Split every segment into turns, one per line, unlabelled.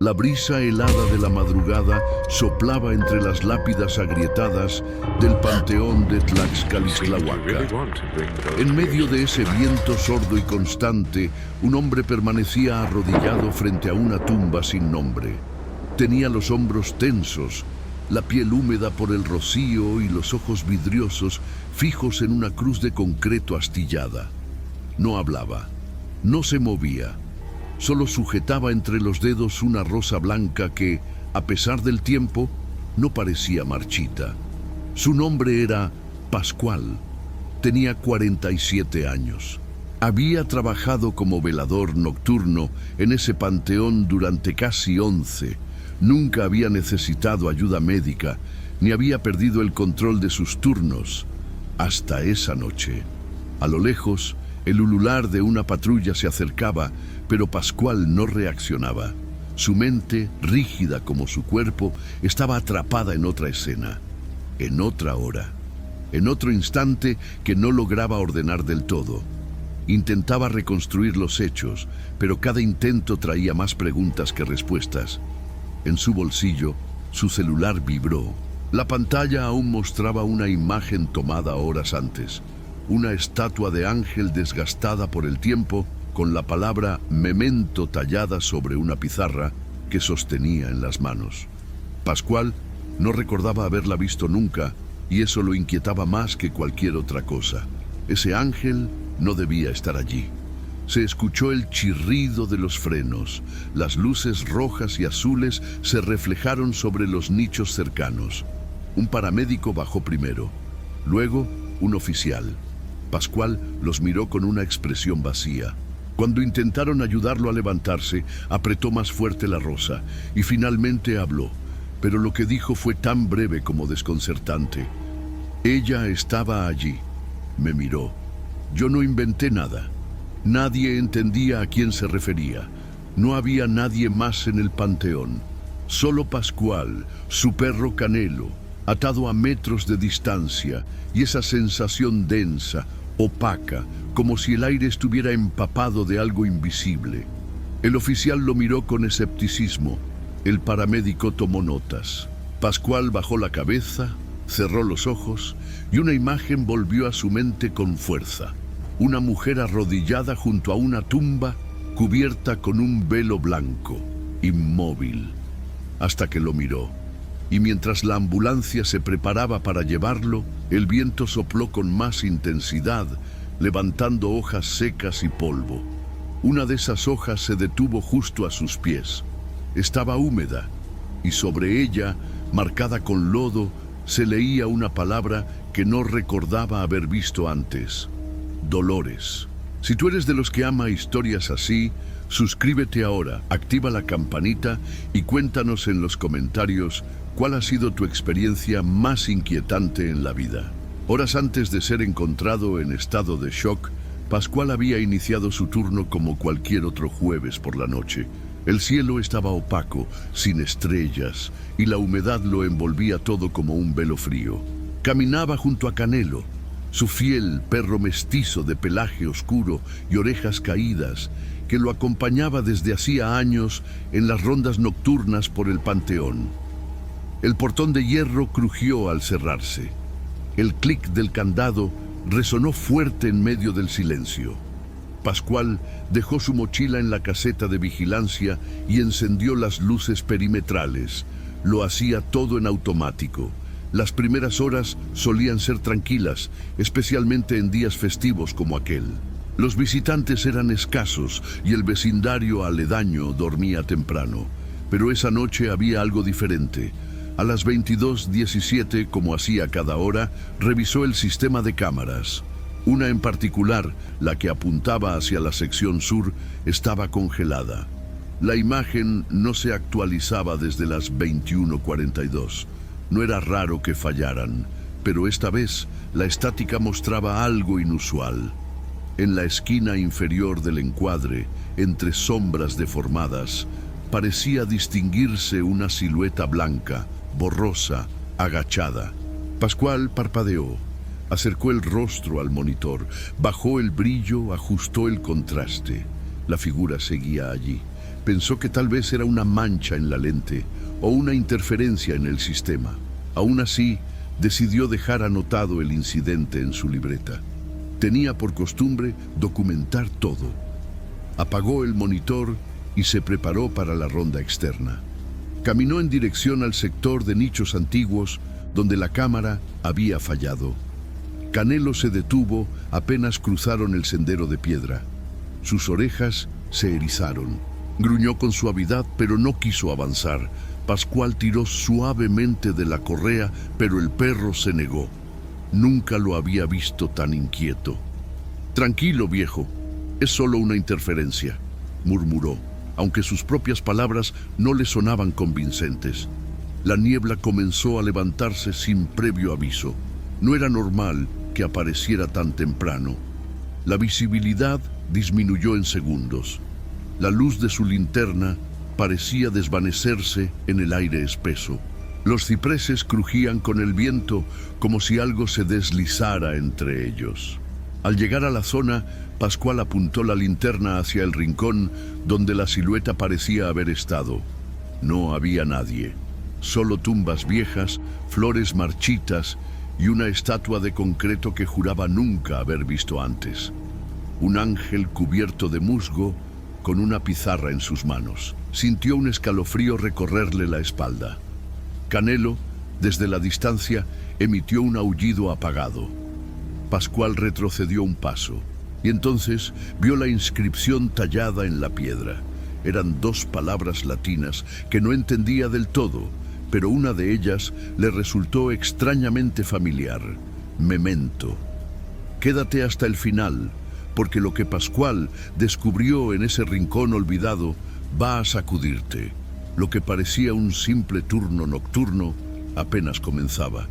La brisa helada de la madrugada soplaba entre las lápidas agrietadas del panteón de Tlaxcalixtlahuaca. En medio de ese viento sordo y constante, un hombre permanecía arrodillado frente a una tumba sin nombre. Tenía los hombros tensos, la piel húmeda por el rocío y los ojos vidriosos fijos en una cruz de concreto astillada. No hablaba, no se movía. Solo sujetaba entre los dedos una rosa blanca que, a pesar del tiempo, no parecía marchita. Su nombre era Pascual. Tenía 47 años. Había trabajado como velador nocturno en ese panteón durante casi 11. Nunca había necesitado ayuda médica, ni había perdido el control de sus turnos. Hasta esa noche. A lo lejos, el ulular de una patrulla se acercaba, pero Pascual no reaccionaba. Su mente, rígida como su cuerpo, estaba atrapada en otra escena, en otra hora, en otro instante que no lograba ordenar del todo. Intentaba reconstruir los hechos, pero cada intento traía más preguntas que respuestas. En su bolsillo, su celular vibró. La pantalla aún mostraba una imagen tomada horas antes. Una estatua de ángel desgastada por el tiempo, con la palabra memento tallada sobre una pizarra que sostenía en las manos. Pascual no recordaba haberla visto nunca, y eso lo inquietaba más que cualquier otra cosa. Ese ángel no debía estar allí. Se escuchó el chirrido de los frenos. Las luces rojas y azules se reflejaron sobre los nichos cercanos. Un paramédico bajó primero, luego un oficial. Pascual los miró con una expresión vacía. Cuando intentaron ayudarlo a levantarse, apretó más fuerte la rosa y finalmente habló, pero lo que dijo fue tan breve como desconcertante. Ella estaba allí. Me miró. Yo no inventé nada. Nadie entendía a quién se refería. No había nadie más en el panteón. Solo Pascual, su perro Canelo, atado a metros de distancia, y esa sensación densa, opaca, como si el aire estuviera empapado de algo invisible. El oficial lo miró con escepticismo. El paramédico tomó notas. Pascual bajó la cabeza, cerró los ojos, y una imagen volvió a su mente con fuerza. Una mujer arrodillada junto a una tumba, cubierta con un velo blanco, inmóvil, hasta que lo miró. Y mientras la ambulancia se preparaba para llevarlo, el viento sopló con más intensidad, levantando hojas secas y polvo. Una de esas hojas se detuvo justo a sus pies. Estaba húmeda, y sobre ella, marcada con lodo, se leía una palabra que no recordaba haber visto antes. Dolores. Si tú eres de los que ama historias así, suscríbete ahora, activa la campanita y cuéntanos en los comentarios cuál ha sido tu experiencia más inquietante en la vida. Horas antes de ser encontrado en estado de shock, Pascual había iniciado su turno como cualquier otro jueves por la noche. El cielo estaba opaco, sin estrellas, y la humedad lo envolvía todo como un velo frío. Caminaba junto a Canelo, su fiel perro mestizo de pelaje oscuro y orejas caídas, que lo acompañaba desde hacía años en las rondas nocturnas por el panteón. El portón de hierro crujió al cerrarse. El clic del candado resonó fuerte en medio del silencio. Pascual dejó su mochila en la caseta de vigilancia y encendió las luces perimetrales. Lo hacía todo en automático. Las primeras horas solían ser tranquilas, especialmente en días festivos como aquel. Los visitantes eran escasos y el vecindario aledaño dormía temprano. Pero esa noche había algo diferente. A las 22:17, como hacía cada hora, revisó el sistema de cámaras. Una en particular, la que apuntaba hacia la sección sur, estaba congelada. La imagen no se actualizaba desde las 21:42. No era raro que fallaran, pero esta vez la estática mostraba algo inusual. En la esquina inferior del encuadre, entre sombras deformadas, parecía distinguirse una silueta blanca, borrosa, agachada. Pascual parpadeó, acercó el rostro al monitor, bajó el brillo, ajustó el contraste. La figura seguía allí, Pensó que tal vez era una mancha en la lente o una interferencia en el sistema. Aún así, decidió dejar anotado el incidente en su libreta. Tenía por costumbre documentar todo. Apagó el monitor y se preparó para la ronda externa. Caminó en dirección al sector de nichos antiguos donde la cámara había fallado. Canelo se detuvo apenas cruzaron el sendero de piedra. Sus orejas se erizaron. Gruñó con suavidad, pero no quiso avanzar. Pascual tiró suavemente de la correa, pero el perro se negó. Nunca lo había visto tan inquieto. «Tranquilo, viejo, es solo una interferencia», murmuró, aunque sus propias palabras no le sonaban convincentes. La niebla comenzó a levantarse sin previo aviso. No era normal que apareciera tan temprano. La visibilidad disminuyó en segundos. La luz de su linterna parecía desvanecerse en el aire espeso. Los cipreses crujían con el viento como si algo se deslizara entre ellos. Al llegar a la zona, Pascual apuntó la linterna hacia el rincón donde la silueta parecía haber estado. No había nadie, solo tumbas viejas, flores marchitas y una estatua de concreto que juraba nunca haber visto antes. Un ángel cubierto de musgo con una pizarra en sus manos. Sintió un escalofrío recorrerle la espalda. Canelo, desde la distancia, emitió un aullido apagado. Pascual retrocedió un paso y entonces vio la inscripción tallada en la piedra. Eran 2 palabras latinas que no entendía del todo, pero una de ellas le resultó extrañamente familiar: memento. Quédate hasta el final, porque lo que Pascual descubrió en ese rincón olvidado va a sacudirte. Lo que parecía un simple turno nocturno apenas comenzaba.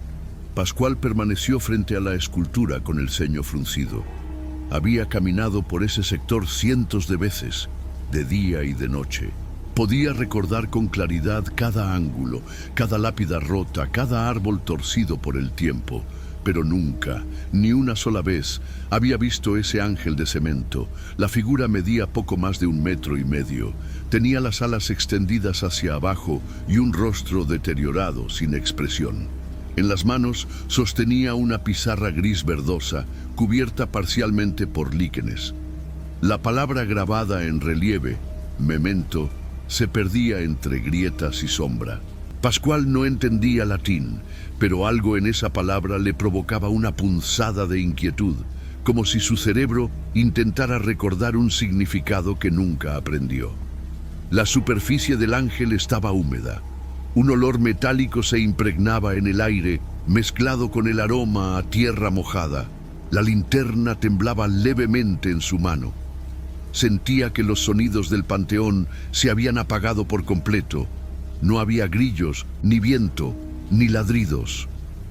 Pascual permaneció frente a la escultura con el ceño fruncido. Había caminado por ese sector cientos de veces, de día y de noche. Podía recordar con claridad cada ángulo, cada lápida rota, cada árbol torcido por el tiempo, pero nunca, ni una sola vez, había visto ese ángel de cemento. La figura medía poco más de 1,5 metros. Tenía las alas extendidas hacia abajo y un rostro deteriorado, sin expresión. En las manos sostenía una pizarra gris verdosa, cubierta parcialmente por líquenes. La palabra grabada en relieve, memento, se perdía entre grietas y sombra. Pascual no entendía latín, pero algo en esa palabra le provocaba una punzada de inquietud, como si su cerebro intentara recordar un significado que nunca aprendió. La superficie del ángel estaba húmeda. Un olor metálico se impregnaba en el aire, mezclado con el aroma a tierra mojada. La linterna temblaba levemente en su mano. Sentía que los sonidos del panteón se habían apagado por completo. No había grillos, ni viento, ni ladridos.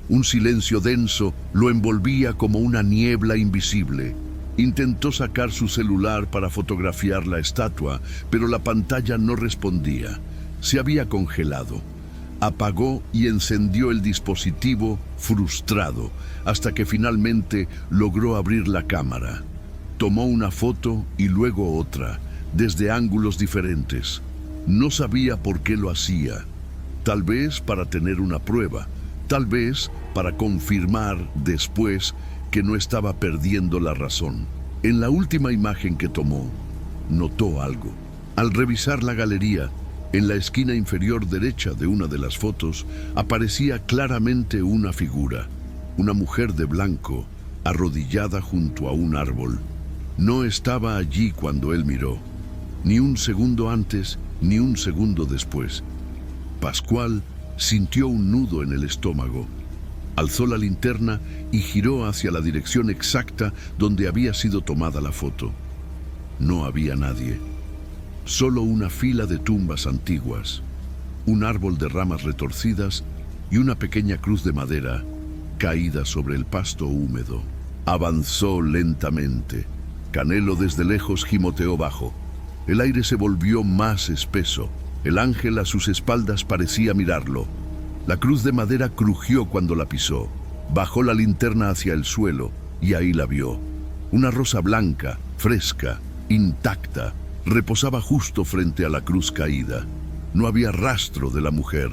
Un silencio denso lo envolvía como una niebla invisible. Intentó sacar su celular para fotografiar la estatua, pero la pantalla no respondía. Se había congelado. Apagó y encendió el dispositivo, frustrado, hasta que finalmente logró abrir la cámara. Tomó una foto y luego otra, desde ángulos diferentes. No sabía por qué lo hacía. Tal vez para tener una prueba, tal vez para confirmar después que no estaba perdiendo la razón. En la última imagen que tomó, notó algo. Al revisar la galería, en la esquina inferior derecha de una de las fotos, aparecía claramente una figura, una mujer de blanco, arrodillada junto a un árbol. No estaba allí cuando él miró, ni un segundo antes, ni un segundo después. Pascual sintió un nudo en el estómago. Alzó la linterna y giró hacia la dirección exacta donde había sido tomada la foto. No había nadie. Solo una fila de tumbas antiguas, un árbol de ramas retorcidas y una pequeña cruz de madera caída sobre el pasto húmedo. Avanzó lentamente. Canelo desde lejos gimoteó bajo. El aire se volvió más espeso. El ángel a sus espaldas parecía mirarlo. La cruz de madera crujió cuando la pisó. Bajó la linterna hacia el suelo y ahí la vio. Una rosa blanca, fresca, intacta. Reposaba justo frente a la cruz caída. No había rastro de la mujer,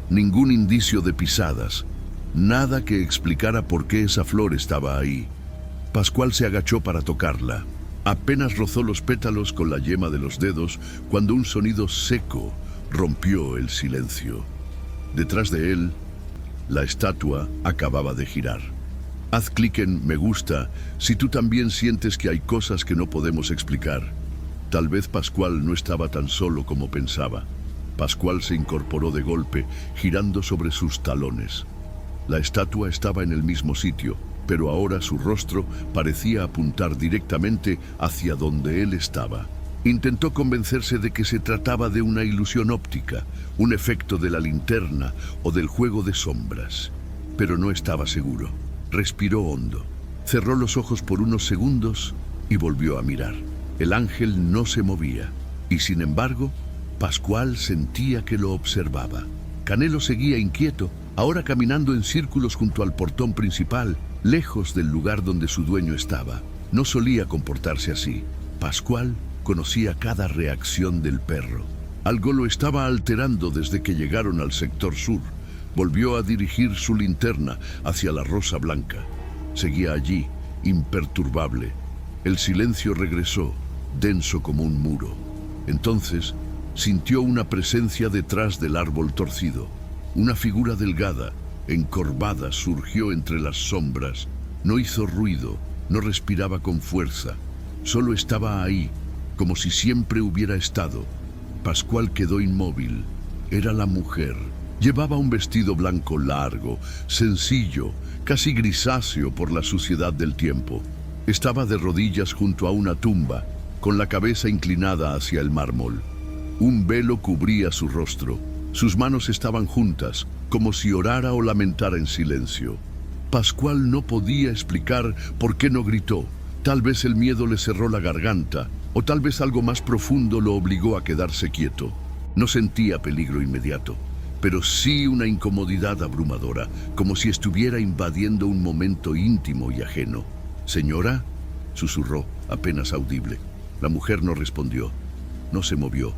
ningún indicio de pisadas, nada que explicara por qué esa flor estaba ahí. Pascual se agachó para tocarla. Apenas rozó los pétalos con la yema de los dedos cuando un sonido seco rompió el silencio. Detrás de él, la estatua acababa de girar. Haz clic en me gusta si tú también sientes que hay cosas que no podemos explicar. Tal vez Pascual no estaba tan solo como pensaba. Pascual se incorporó de golpe, girando sobre sus talones. La estatua estaba en el mismo sitio, pero ahora su rostro parecía apuntar directamente hacia donde él estaba. Intentó convencerse de que se trataba de una ilusión óptica, un efecto de la linterna o del juego de sombras, pero no estaba seguro. Respiró hondo, cerró los ojos por unos segundos y volvió a mirar. El ángel no se movía, y sin embargo, Pascual sentía que lo observaba. Canelo seguía inquieto, ahora caminando en círculos junto al portón principal, lejos del lugar donde su dueño estaba. No solía comportarse así. Pascual conocía cada reacción del perro. Algo lo estaba alterando desde que llegaron al sector sur. Volvió a dirigir su linterna hacia la rosa blanca. Seguía allí, imperturbable. El silencio regresó, denso como un muro. Entonces, sintió una presencia detrás del árbol torcido. Una figura delgada, encorvada, surgió entre las sombras. No hizo ruido, no respiraba con fuerza. Solo estaba ahí, como si siempre hubiera estado. Pascual quedó inmóvil. Era la mujer. Llevaba un vestido blanco largo, sencillo, casi grisáceo por la suciedad del tiempo. Estaba de rodillas junto a una tumba, con la cabeza inclinada hacia el mármol. Un velo cubría su rostro. Sus manos estaban juntas, como si orara o lamentara en silencio. Pascual no podía explicar por qué no gritó. Tal vez el miedo le cerró la garganta, o tal vez algo más profundo lo obligó a quedarse quieto. No sentía peligro inmediato, pero sí una incomodidad abrumadora, como si estuviera invadiendo un momento íntimo y ajeno. «Señora», susurró, apenas audible. La mujer no respondió, no se movió.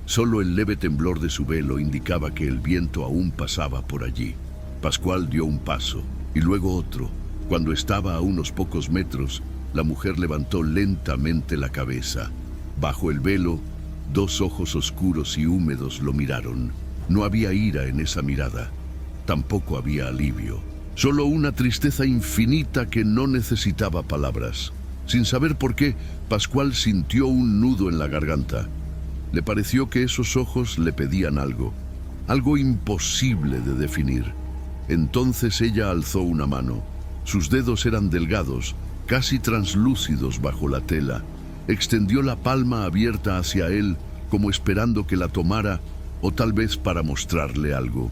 Solo el leve temblor de su velo indicaba que el viento aún pasaba por allí. Pascual dio un paso, y luego otro. Cuando estaba a unos pocos metros, la mujer levantó lentamente la cabeza. Bajo el velo, dos ojos oscuros y húmedos lo miraron. No había ira en esa mirada, tampoco había alivio. Solo una tristeza infinita que no necesitaba palabras. Sin saber por qué, Pascual sintió un nudo en la garganta. Le pareció que esos ojos le pedían algo imposible de definir. Entonces ella alzó una mano. Sus dedos eran delgados, casi translúcidos bajo la tela. Extendió la palma abierta hacia él, como esperando que la tomara, o tal vez para mostrarle algo.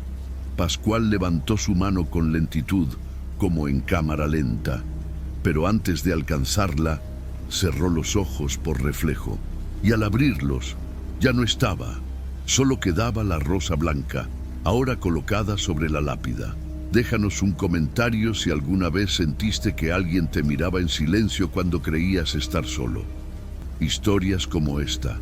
Pascual levantó su mano con lentitud, como en cámara lenta, pero antes de alcanzarla, cerró los ojos por reflejo, y al abrirlos, ya no estaba, solo quedaba la rosa blanca, ahora colocada sobre la lápida. Déjanos un comentario si alguna vez sentiste que alguien te miraba en silencio cuando creías estar solo. Historias como esta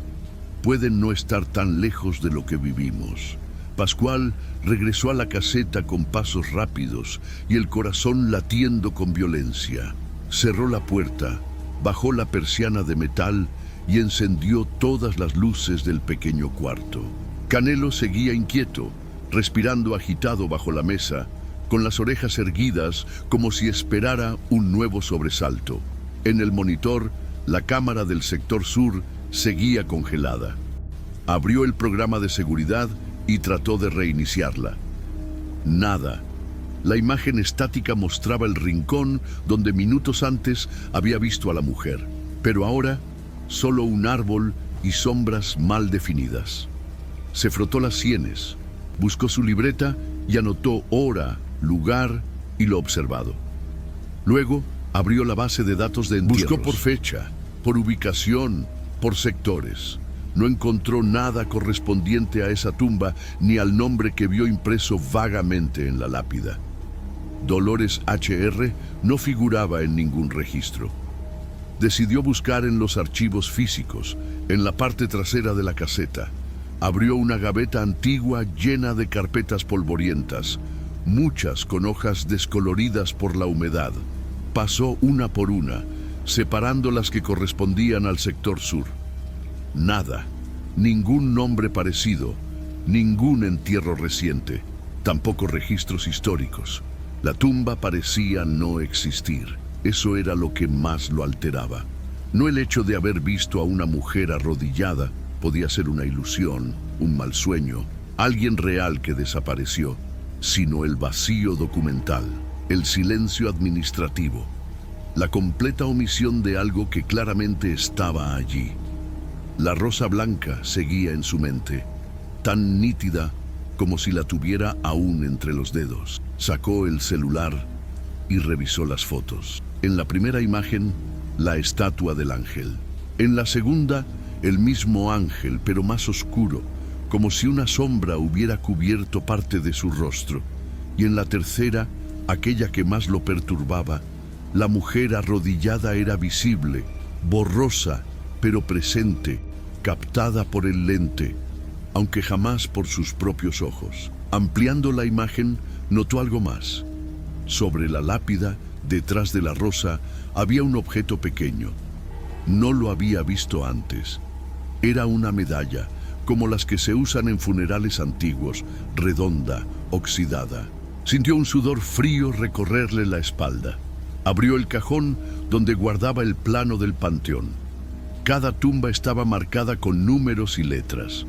pueden no estar tan lejos de lo que vivimos. Pascual regresó a la caseta con pasos rápidos y el corazón latiendo con violencia. Cerró la puerta, bajó la persiana de metal y encendió todas las luces del pequeño cuarto. Canelo seguía inquieto, respirando agitado bajo la mesa, con las orejas erguidas como si esperara un nuevo sobresalto. En el monitor, la cámara del sector sur seguía congelada. Abrió el programa de seguridad y trató de reiniciarla. Nada. La imagen estática mostraba el rincón donde minutos antes había visto a la mujer, pero ahora solo un árbol y sombras mal definidas. Se frotó las sienes, buscó su libreta y anotó hora, lugar y lo observado. Luego abrió la base de datos de entierros. Buscó por fecha, por ubicación, por sectores. No encontró nada correspondiente a esa tumba ni al nombre que vio impreso vagamente en la lápida. Dolores HR no figuraba en ningún registro. Decidió buscar en los archivos físicos, en la parte trasera de la caseta. Abrió una gaveta antigua llena de carpetas polvorientas, muchas con hojas descoloridas por la humedad. Pasó una por una, separando las que correspondían al sector sur. Nada, ningún nombre parecido, ningún entierro reciente, tampoco registros históricos. La tumba parecía no existir. Eso era lo que más lo alteraba. No el hecho de haber visto a una mujer arrodillada, podía ser una ilusión, un mal sueño, alguien real que desapareció, sino el vacío documental, el silencio administrativo, la completa omisión de algo que claramente estaba allí. La rosa blanca seguía en su mente, tan nítida como si la tuviera aún entre los dedos. Sacó el celular y revisó las fotos. En la primera imagen, la estatua del ángel. En la segunda, el mismo ángel, pero más oscuro, como si una sombra hubiera cubierto parte de su rostro. Y en la tercera, aquella que más lo perturbaba, la mujer arrodillada era visible, borrosa, pero presente, captada por el lente, aunque jamás por sus propios ojos. Ampliando la imagen, notó algo más. Sobre la lápida, detrás de la rosa, había un objeto pequeño. No lo había visto antes. Era una medalla, como las que se usan en funerales antiguos, redonda, oxidada. Sintió un sudor frío recorrerle la espalda. Abrió el cajón donde guardaba el plano del panteón. Cada tumba estaba marcada con números y letras.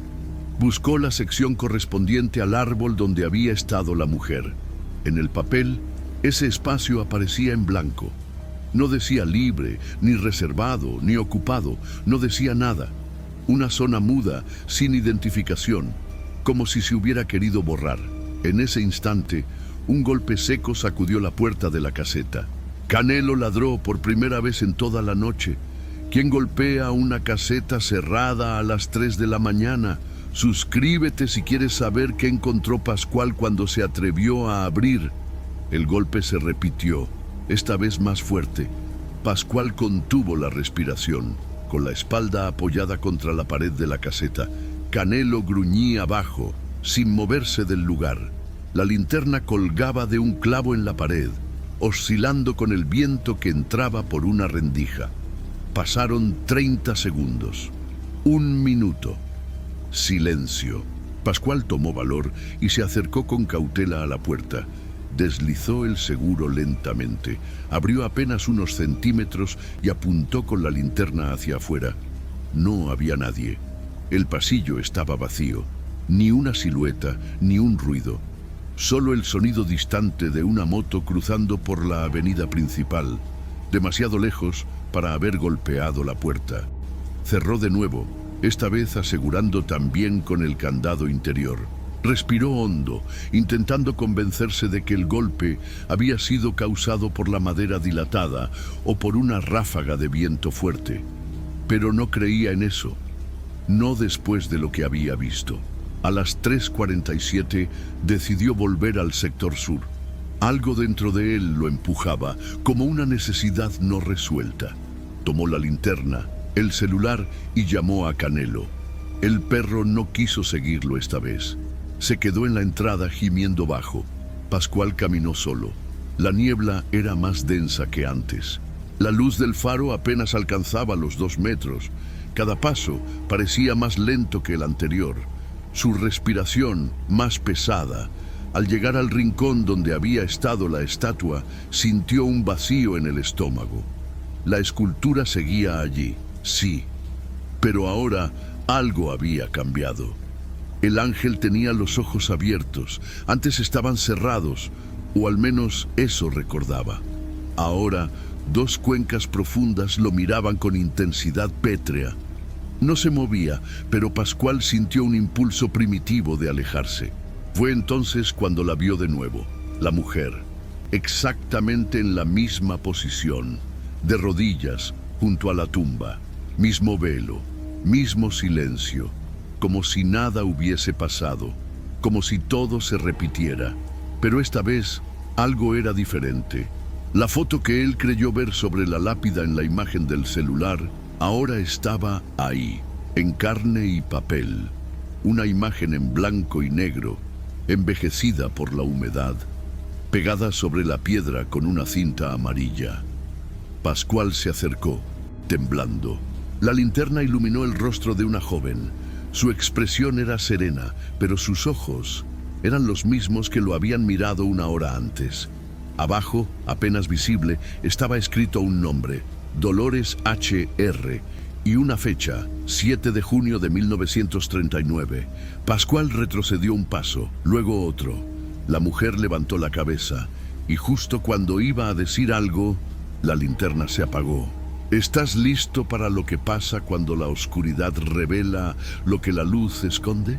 Buscó la sección correspondiente al árbol donde había estado la mujer. En el papel, ese espacio aparecía en blanco. No decía libre, ni reservado, ni ocupado, no decía nada. Una zona muda, sin identificación, como si se hubiera querido borrar. En ese instante, un golpe seco sacudió la puerta de la caseta. Canelo ladró por primera vez en toda la noche. ¿Quién golpea una caseta cerrada a las 3 de la mañana? Suscríbete si quieres saber qué encontró Pascual cuando se atrevió a abrir. El golpe se repitió, esta vez más fuerte. Pascual contuvo la respiración. Con la espalda apoyada contra la pared de la caseta, Canelo gruñía abajo, sin moverse del lugar. La linterna colgaba de un clavo en la pared, oscilando con el viento que entraba por una rendija. Pasaron 30 segundos. 1 minuto. Silencio. Pascual tomó valor y se acercó con cautela a la puerta. Deslizó el seguro lentamente, abrió apenas unos centímetros y apuntó con la linterna hacia afuera. No había nadie. El pasillo estaba vacío. Ni una silueta, ni un ruido. Solo el sonido distante de una moto cruzando por la avenida principal, demasiado lejos para haber golpeado la puerta. Cerró de nuevo, esta vez asegurando también con el candado interior. Respiró hondo, intentando convencerse de que el golpe había sido causado por la madera dilatada o por una ráfaga de viento fuerte. Pero no creía en eso. No después de lo que había visto. A las 3:47 decidió volver al sector sur. Algo dentro de él lo empujaba, como una necesidad no resuelta. Tomó la linterna, el celular y llamó a Canelo. El perro no quiso seguirlo esta vez. Se quedó en la entrada gimiendo bajo. Pascual caminó solo. La niebla era más densa que antes. La luz del faro apenas alcanzaba los 2 metros. Cada paso parecía más lento que el anterior. Su respiración más pesada. Al llegar al rincón donde había estado la estatua, sintió un vacío en el estómago. La escultura seguía allí, sí, pero ahora algo había cambiado. El ángel tenía los ojos abiertos, antes estaban cerrados, o al menos eso recordaba. Ahora, 2 cuencas profundas lo miraban con intensidad pétrea. No se movía, pero Pascual sintió un impulso primitivo de alejarse. Fue entonces cuando la vio de nuevo, la mujer, exactamente en la misma posición, de rodillas, junto a la tumba, mismo velo, mismo silencio, como si nada hubiese pasado, como si todo se repitiera. Pero esta vez algo era diferente. La foto que él creyó ver sobre la lápida en la imagen del celular ahora estaba ahí, en carne y papel. Una imagen en blanco y negro, envejecida por la humedad, pegada sobre la piedra con una cinta amarilla. Pascual se acercó, temblando. La linterna iluminó el rostro de una joven. Su expresión era serena, pero sus ojos eran los mismos que lo habían mirado una hora antes. Abajo, apenas visible, estaba escrito un nombre, Dolores H.R., y una fecha, 7 de junio de 1939. Pascual retrocedió un paso, luego otro. La mujer levantó la cabeza, y justo cuando iba a decir algo, la linterna se apagó. ¿Estás listo para lo que pasa cuando la oscuridad revela lo que la luz esconde?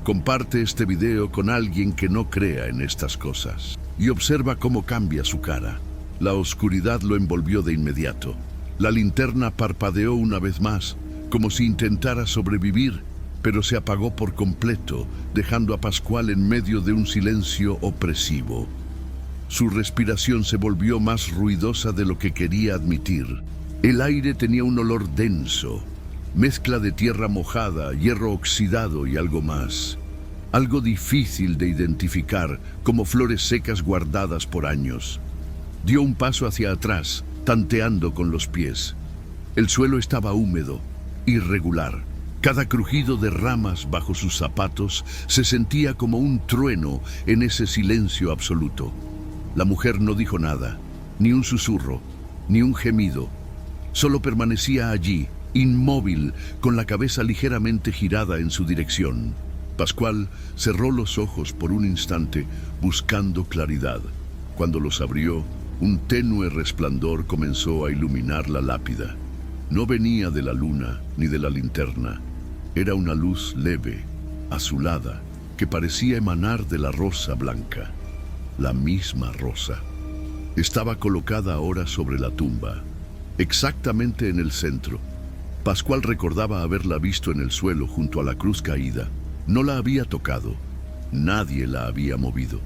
Comparte este video con alguien que no crea en estas cosas y observa cómo cambia su cara. La oscuridad lo envolvió de inmediato. La linterna parpadeó una vez más, como si intentara sobrevivir, pero se apagó por completo, dejando a Pascual en medio de un silencio opresivo. Su respiración se volvió más ruidosa de lo que quería admitir. El aire tenía un olor denso, mezcla de tierra mojada, hierro oxidado y algo más. Algo difícil de identificar, como flores secas guardadas por años. Dio un paso hacia atrás, tanteando con los pies. El suelo estaba húmedo, irregular. Cada crujido de ramas bajo sus zapatos se sentía como un trueno en ese silencio absoluto. La mujer no dijo nada, ni un susurro, ni un gemido. Solo permanecía allí, inmóvil, con la cabeza ligeramente girada en su dirección. Pascual cerró los ojos por un instante, buscando claridad. Cuando los abrió, un tenue resplandor comenzó a iluminar la lápida. No venía de la luna ni de la linterna. Era una luz leve, azulada, que parecía emanar de la rosa blanca. La misma rosa. Estaba colocada ahora sobre la tumba, exactamente en el centro. Pascual recordaba haberla visto en el suelo junto a la cruz caída. No la había tocado, nadie la había movido.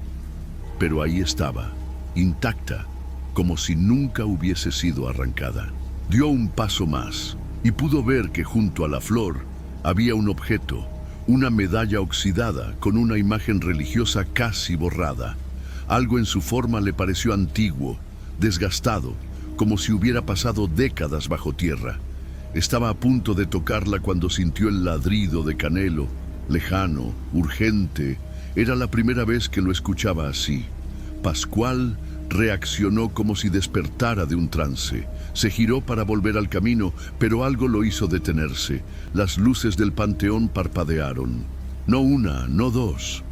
Pero ahí estaba, intacta, como si nunca hubiese sido arrancada. Dio un paso más y pudo ver que junto a la flor había un objeto, una medalla oxidada con una imagen religiosa casi borrada. Algo en su forma le pareció antiguo, desgastado, como si hubiera pasado décadas bajo tierra. Estaba a punto de tocarla cuando sintió el ladrido de Canelo, lejano, urgente. Era la primera vez que lo escuchaba así. Pascual reaccionó como si despertara de un trance. Se giró para volver al camino, pero algo lo hizo detenerse. Las luces del panteón parpadearon. No una, no dos,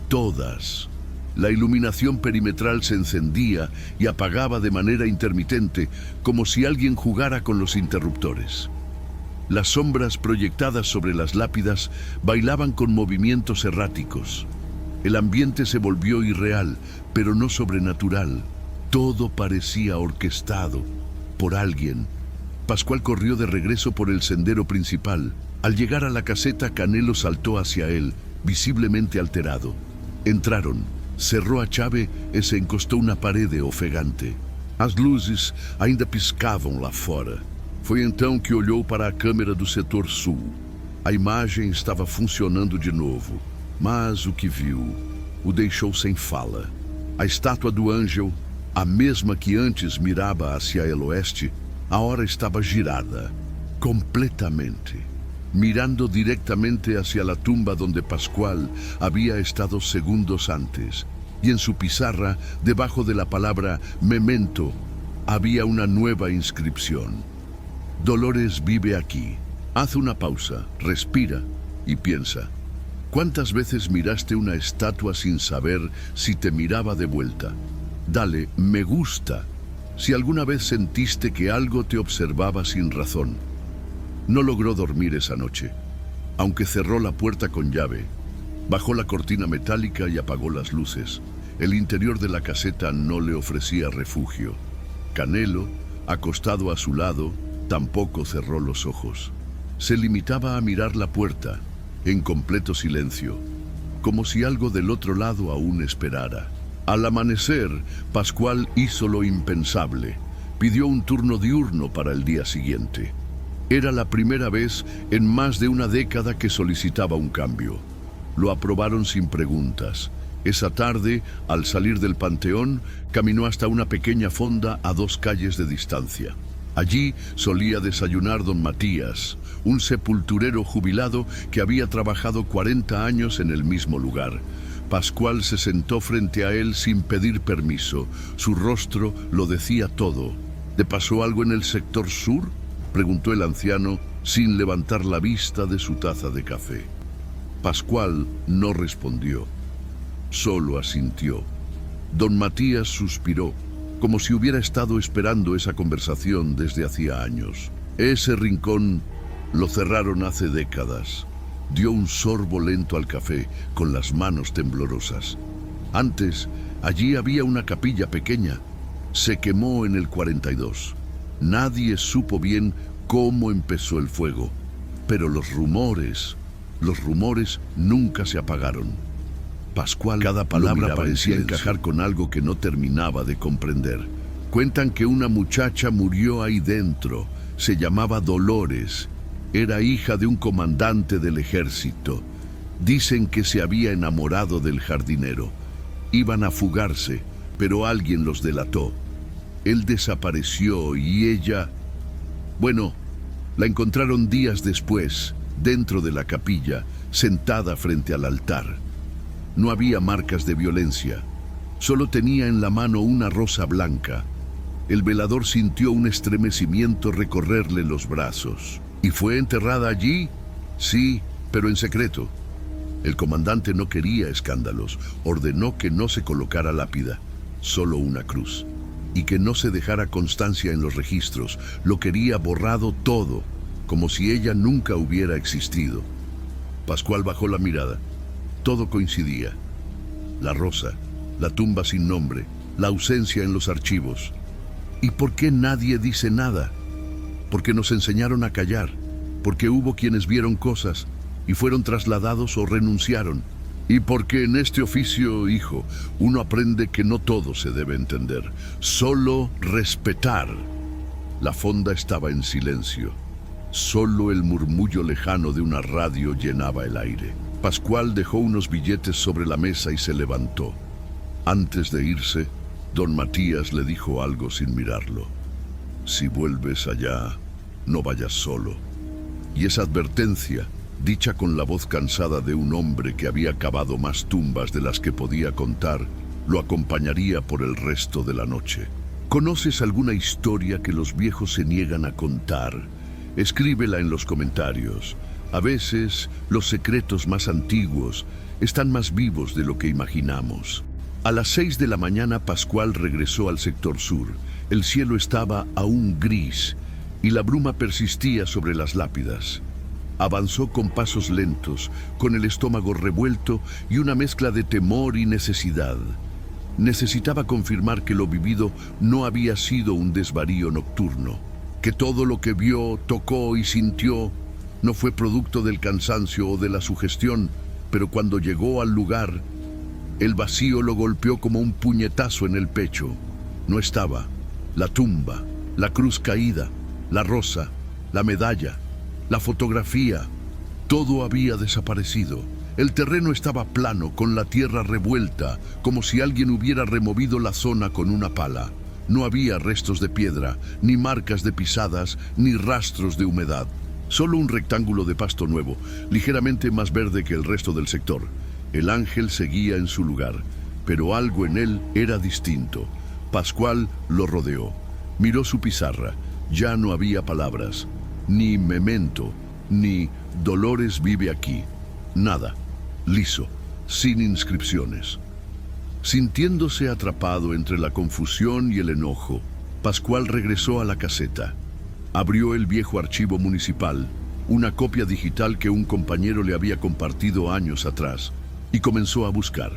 todas. La iluminación perimetral se encendía y apagaba de manera intermitente, como si alguien jugara con los interruptores. Las sombras proyectadas sobre las lápidas bailaban con movimientos erráticos. El ambiente se volvió irreal, pero no sobrenatural. Todo parecía orquestado por alguien. Pascual corrió de regreso por el sendero principal. Al llegar a la caseta, Canelo saltó hacia él, visiblemente alterado. Entraron. Cerrou a chave e se encostou na parede ofegante. As luzes ainda piscavam lá fora. Foi então que olhou para a câmera do setor sul. A imagem estava funcionando de novo, mas o que viu o deixou sem fala. A estátua do Ángel, a mesma que antes mirava hacia el oeste, agora estava girada, completamente, mirando directamente hacia la tumba donde Pascual había estado segundos antes, y en su pizarra, debajo de la palabra memento, había una nueva inscripción. Dolores vive aquí. Haz una pausa, respira y piensa. ¿Cuántas veces miraste una estatua sin saber si te miraba de vuelta? Dale me gusta si alguna vez sentiste que algo te observaba sin razón. No logró dormir esa noche, aunque cerró la puerta con llave. Bajó la cortina metálica y apagó las luces. El interior de la caseta no le ofrecía refugio. Canelo, acostado a su lado, tampoco cerró los ojos. Se limitaba a mirar la puerta, en completo silencio, como si algo del otro lado aún esperara. Al amanecer, Pascual hizo lo impensable. Pidió un turno diurno para el día siguiente. Era la primera vez en más de una década que solicitaba un cambio. Lo aprobaron sin preguntas. Esa tarde, al salir del panteón, caminó hasta una pequeña fonda a 2 calles de distancia. Allí solía desayunar don Matías, un sepulturero jubilado que había trabajado 40 años en el mismo lugar. Pascual se sentó frente a él sin pedir permiso. Su rostro lo decía todo. ¿Te pasó algo en el sector sur?, preguntó el anciano sin levantar la vista de su taza de café. Pascual no respondió, solo asintió. Don Matías suspiró, como si hubiera estado esperando esa conversación desde hacía años. Ese rincón lo cerraron hace décadas. Dio un sorbo lento al café, con las manos temblorosas. Antes, allí había una capilla pequeña. Se quemó en el 42. Nadie supo bien cómo empezó el fuego, pero los rumores nunca se apagaron. Pascual, cada palabra parecía encajar con algo que no terminaba de comprender. Cuentan que una muchacha murió ahí dentro. Se llamaba Dolores. Era hija de un comandante del ejército. Dicen que se había enamorado del jardinero. Iban a fugarse, pero alguien los delató. Él desapareció y ella... Bueno, la encontraron días después, dentro de la capilla, sentada frente al altar. No había marcas de violencia. Solo tenía en la mano una rosa blanca. El velador sintió un estremecimiento recorrerle los brazos. ¿Y fue enterrada allí? Sí, pero en secreto. El comandante no quería escándalos. Ordenó que no se colocara lápida, solo una cruz. Y que no se dejara constancia en los registros. Lo quería borrado todo, como si ella nunca hubiera existido. Pascual bajó la mirada. Todo coincidía. La rosa, la tumba sin nombre, la ausencia en los archivos. ¿Y por qué nadie dice nada? Porque nos enseñaron a callar, porque hubo quienes vieron cosas y fueron trasladados o renunciaron. Y porque en este oficio, hijo, uno aprende que no todo se debe entender, solo respetar. La fonda estaba en silencio. Solo el murmullo lejano de una radio llenaba el aire. Pascual dejó unos billetes sobre la mesa y se levantó. Antes de irse, don Matías le dijo algo sin mirarlo. Si vuelves allá, no vayas solo. Y esa advertencia, dicha con la voz cansada de un hombre que había cavado más tumbas de las que podía contar, lo acompañaría por el resto de la noche. ¿Conoces alguna historia que los viejos se niegan a contar? Escríbela en los comentarios. A veces, los secretos más antiguos están más vivos de lo que imaginamos. A las 6 de la mañana, Pascual regresó al sector sur. El cielo estaba aún gris y la bruma persistía sobre las lápidas. Avanzó con pasos lentos, con el estómago revuelto y una mezcla de temor y necesidad. Necesitaba confirmar que lo vivido no había sido un desvarío nocturno, que todo lo que vio, tocó y sintió no fue producto del cansancio o de la sugestión, pero cuando llegó al lugar, el vacío lo golpeó como un puñetazo en el pecho. No estaba. La tumba, la cruz caída, la rosa, la medalla, la fotografía, todo había desaparecido. El terreno estaba plano, con la tierra revuelta, como si alguien hubiera removido la zona con una pala. No había restos de piedra, ni marcas de pisadas, ni rastros de humedad. Solo un rectángulo de pasto nuevo, ligeramente más verde que el resto del sector. El ángel seguía en su lugar, pero algo en él era distinto. Pascual lo rodeó. Miró su pizarra. Ya no había palabras, ni memento, ni Dolores vive aquí. Nada. Liso, sin inscripciones. Sintiéndose atrapado entre la confusión y el enojo, Pascual regresó a la caseta. Abrió el viejo archivo municipal, una copia digital que un compañero le había compartido años atrás, y comenzó a buscar.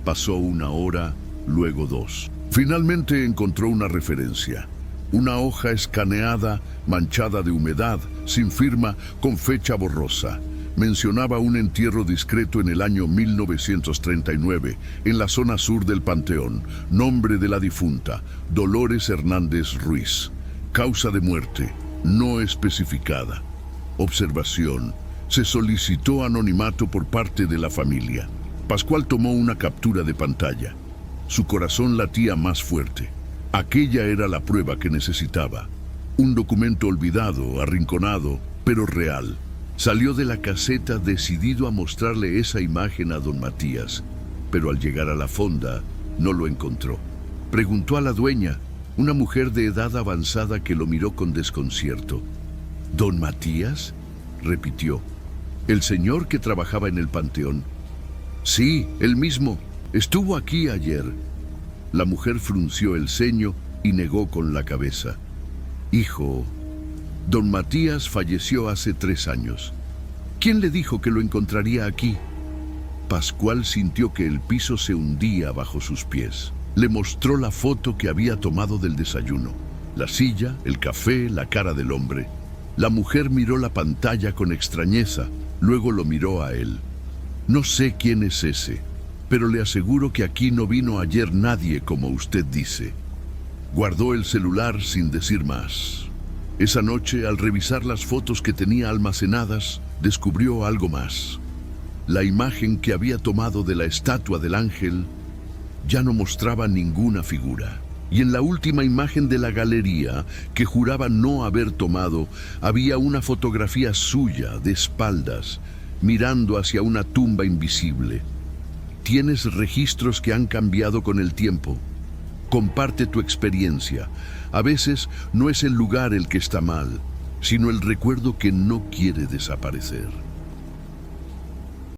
Pasó 1 hora, luego 2. Finalmente encontró una referencia. Una hoja escaneada, manchada de humedad, sin firma, con fecha borrosa. mencionaba un entierro discreto en el año 1939, en la zona sur del Panteón. Nombre de la difunta, Dolores Hernández Ruiz. Causa de muerte, no especificada. Observación, se solicitó anonimato por parte de la familia. Pascual tomó una captura de pantalla. Su corazón latía más fuerte. Aquella era la prueba que necesitaba. Un documento olvidado, arrinconado, pero real. Salió de la caseta decidido a mostrarle esa imagen a don Matías, pero al llegar a la fonda no lo encontró. Preguntó a la dueña, una mujer de edad avanzada que lo miró con desconcierto. ¿Don Matías?, repitió. ¿El señor que trabajaba en el panteón? Sí, él mismo. Estuvo aquí ayer. La mujer frunció el ceño y negó con la cabeza. Hijo, don Matías falleció hace 3 años. ¿Quién le dijo que lo encontraría aquí? Pascual sintió que el piso se hundía bajo sus pies. Le mostró la foto que había tomado del desayuno. La silla, el café, la cara del hombre. La mujer miró la pantalla con extrañeza, luego lo miró a él. No sé quién es ese, pero le aseguro que aquí no vino ayer nadie como usted dice. Guardó el celular sin decir más. Esa noche, al revisar las fotos que tenía almacenadas, descubrió algo más. La imagen que había tomado de la estatua del ángel ya no mostraba ninguna figura. Y en la última imagen de la galería, que juraba no haber tomado, había una fotografía suya de espaldas, mirando hacia una tumba invisible. ¿Tienes registros que han cambiado con el tiempo? Comparte tu experiencia. A veces no es el lugar el que está mal, sino el recuerdo que no quiere desaparecer.